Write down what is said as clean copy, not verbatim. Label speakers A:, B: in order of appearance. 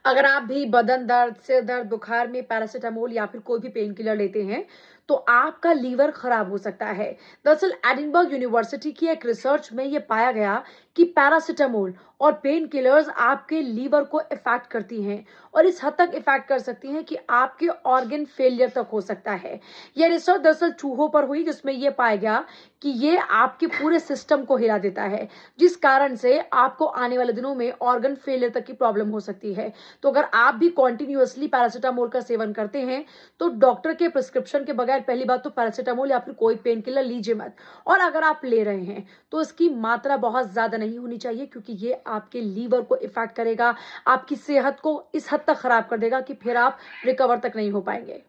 A: अगर आप भी बदन दर्द, सिर दर्द, बुखार में पैरासिटामोल या फिर कोई भी पेन किलर लेते हैं, तो आपका लीवर खराब हो सकता है। दरअसल एडिनबर्ग यूनिवर्सिटी की एक रिसर्च में यह पाया गया कि पैरासिटामोल और पेन किलर्स आपके लीवर को इफेक्ट करती हैं और इस हद तक इफेक्ट कर सकती हैं कि आपके ऑर्गन फेलियर तक हो सकता है। यह रिसर्च दरअसल चूहों पर हुई, जिसमें यह पाया गया कि ये आपके पूरे सिस्टम को हिला देता है, जिस कारण से आपको आने वाले दिनों में ऑर्गन फेलियर तक की प्रॉब्लम हो सकती है। तो अगर आप भी कॉन्टिन्यूअसली पैरासिटामोल का सेवन करते हैं, तो डॉक्टर के प्रिस्क्रिप्शन के बगैर पहली बात तो पैरासिटामोल या फिर कोई पेन किलर लीजिए मत। और अगर आप ले रहे हैं तो इसकी मात्रा बहुत ज्यादा नहीं होनी चाहिए, क्योंकि ये आपके लीवर को इफेक्ट करेगा, आपकी सेहत को इस हद तक खराब कर देगा कि फिर आप रिकवर तक नहीं हो पाएंगे।